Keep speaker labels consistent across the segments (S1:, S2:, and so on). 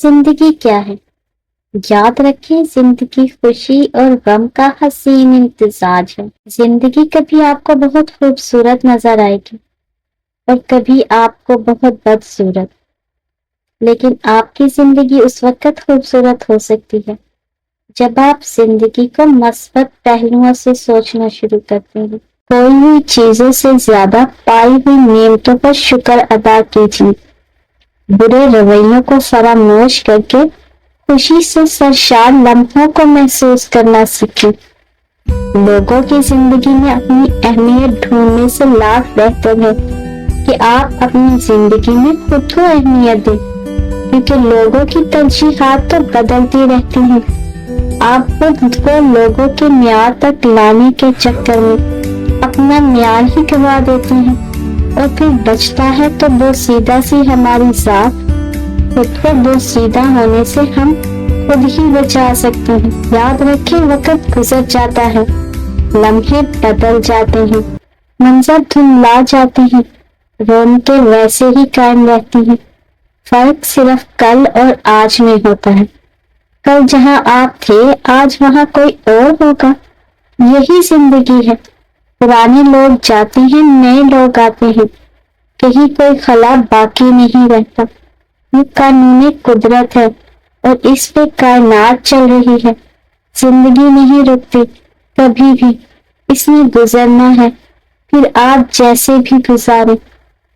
S1: زندگی کیا ہے؟ یاد رکھیں، زندگی خوشی اور غم کا حسین امتزاج ہے۔ زندگی کبھی آپ کو بہت خوبصورت نظر آئے گی اور کبھی آپ کو بہت بدصورت، لیکن آپ کی زندگی اس وقت خوبصورت ہو سکتی ہے جب آپ زندگی کو مثبت پہلوؤں سے سوچنا شروع کرتے ہیں۔ کوئی ہوئی چیزوں سے زیادہ پائی ہوئی نعمتوں پر شکر ادا کیجیے۔ برے رویوں کو فراموش کر کے خوشی سے سرشار لمحوں کو محسوس کرنا سیکھیں۔ لوگوں کی زندگی میں اپنی اہمیت ڈھونڈنے سے لاکھ بہتر ہے کہ آپ اپنی زندگی میں خود کو اہمیت دیں، کیونکہ لوگوں کی ترجیحات تو بدلتی رہتی ہیں۔ آپ خود کو لوگوں کے معیار تک لانے کے چکر میں اپنا معیار ہی گنوا دیتے ہیں، اور پھر بچتا ہے تو وہ سیدھا سی ہماری ذات۔ خود کو وہ سیدھا ہونے سے ہم خود ہی بچا سکتے ہیں۔ یاد رکھیں، وقت گزر جاتا ہے، لمحے بدل جاتے ہیں، منظر دھندلا جاتے ہیں، رونقیں ویسے ہی قائم رہتی ہیں۔ فرق صرف کل اور آج میں ہوتا ہے۔ کل جہاں آپ تھے، آج وہاں کوئی اور ہوگا۔ یہی زندگی ہے۔ پرانے لوگ جاتے ہیں، نئے لوگ آتے ہیں، کہیں کوئی خلا باقی نہیں رہتا۔ یہ قانون قدرت ہے اور اس پہ کائنات چل رہی ہے۔ زندگی نہیں رکتی کبھی بھی، اس میں گزرنا ہے، پھر آپ جیسے بھی گزاریں،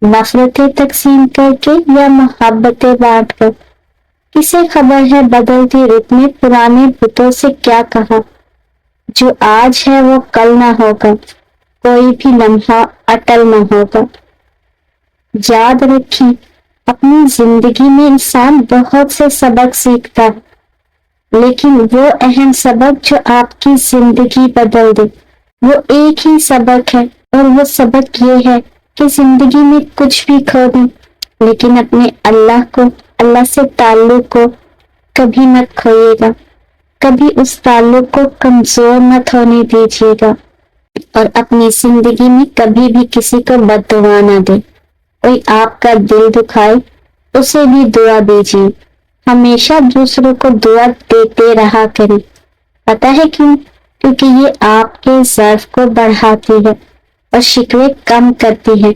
S1: نفرتیں تقسیم کر کے یا محبتیں بانٹ کر۔ کسے خبر ہے بدلتی رت میں پرانے بتوں سے کیا کہا؟ جو آج ہے وہ کل نہ ہوگا، کوئی بھی لمحہ اٹل نہ ہوگا۔ یاد رکھیں، اپنی زندگی میں انسان بہت سے سبق سیکھتا ہے، لیکن وہ اہم سبق جو آپ کی زندگی بدل دے وہ ایک ہی سبق ہے، اور وہ سبق یہ ہے کہ زندگی میں کچھ بھی کھو دیں لیکن اپنے اللہ سے تعلق کو کبھی مت کھوئیے گا۔ کبھی اس تعلق کو کمزور مت ہونے دیجیے گا، اور اپنی زندگی میں کبھی بھی کسی کو بد دعا نہ دے۔ کوئی آپ کا دل دکھائے اسے بھی دعا دیجیے۔ ہمیشہ دوسروں کو دعا دیتے رہا کریں۔ پتہ ہے کیوں؟ کیونکہ یہ آپ کے ظرف کو بڑھاتی ہے اور شکوے کم کرتی ہے۔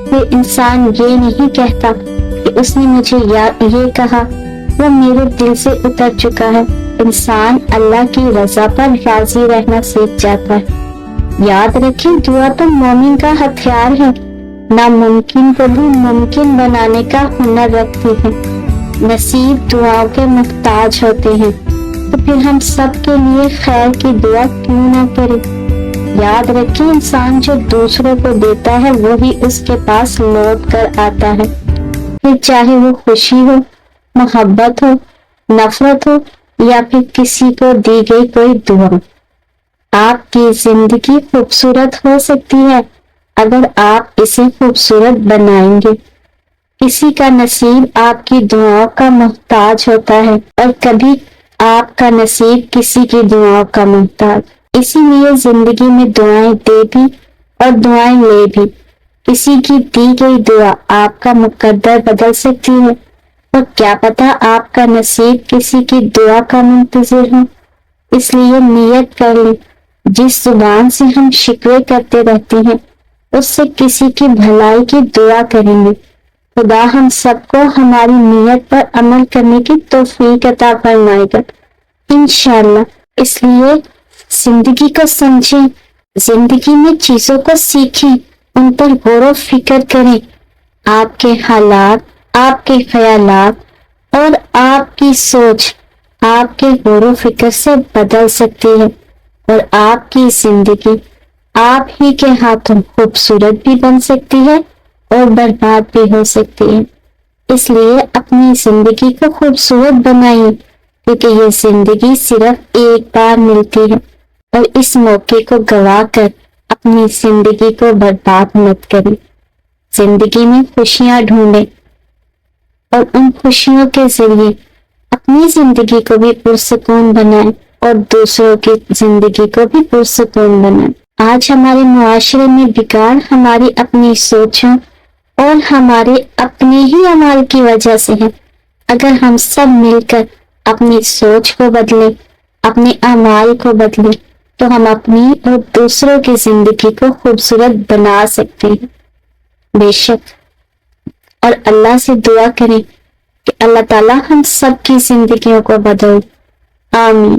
S1: پھر انسان یہ نہیں کہتا کہ اس نے مجھے یہ کہا، وہ میرے دل سے اتر چکا ہے۔ انسان اللہ کی رضا پر راضی رہنا سیکھ جاتا ہے۔ یاد رکھیں، دعا تو مومن کا ہتھیار ہے۔ ناممکن کو بھی ممکن بنانے کا ہنر رکھتی ہے۔ نصیب دعاؤں کے محتاج ہوتے ہیں، تو پھر ہم سب کے لیے خیر کی دعا کیوں نہ کریں؟ یاد رکھیں، انسان جو دوسروں کو دیتا ہے وہی اس کے پاس لوٹ کر آتا ہے، پھر چاہے وہ خوشی ہو، محبت ہو، نفرت ہو، یا پھر کسی کو دی گئی کوئی دعا۔ آپ کی زندگی خوبصورت ہو سکتی ہے اگر آپ اسے خوبصورت بنائیں گے۔ کسی کا نصیب آپ کی دعاؤں کا محتاج ہوتا ہے، اور کبھی آپ کا نصیب کسی کی دعاؤں کا محتاج۔ اسی لیے زندگی میں دعائیں دے بھی اور دعائیں لے بھی۔ کسی کی دی گئی دعا آپ کا مقدر بدل سکتی ہے، اور کیا پتہ آپ کا نصیب کسی کی دعا کا منتظر ہو۔ اس لیے نیت کر لیں، جس زبان سے ہم شکوے کرتے رہتے ہیں اس سے کسی کی بھلائی کی دعا کریں گے۔ خدا ہم سب کو ہماری نیت پر عمل کرنے کی توفیق عطا فرمائے گا انشاءاللہ۔ اس لیے زندگی کو سمجھیں، زندگی میں چیزوں کو سیکھیں، ان پر غور و فکر کریں۔ آپ کے حالات، آپ کے خیالات اور آپ کی سوچ آپ کے غور و فکر سے بدل سکتی ہے، اور آپ کی زندگی آپ ہی کے ہاتھوں خوبصورت بھی بن سکتی ہے اور برباد بھی ہو سکتی ہے۔ اس لیے اپنی زندگی کو خوبصورت بنائیے، کیونکہ یہ زندگی صرف ایک بار ملتی ہے، اور اس موقع کو گوا کر اپنی زندگی کو برباد مت کریں۔ زندگی میں خوشیاں ڈھونڈیں، اور ان خوشیوں کے ذریعے اپنی زندگی کو بھی پرسکون بنائیں اور دوسروں کی زندگی کو بھی پرسکون بنائیں۔ آج ہمارے معاشرے میں بگاڑ ہماری اپنی سوچوں اور ہمارے اپنے ہی اعمال کی وجہ سے ہے۔ اگر ہم سب مل کر اپنی سوچ کو بدلیں، اپنے اعمال کو بدلیں، تو ہم اپنی اور دوسروں کی زندگی کو خوبصورت بنا سکتے ہیں۔ بے شک، اور اللہ سے دعا کریں کہ اللہ تعالیٰ ہم سب کی زندگیوں کو بدل۔ آمین۔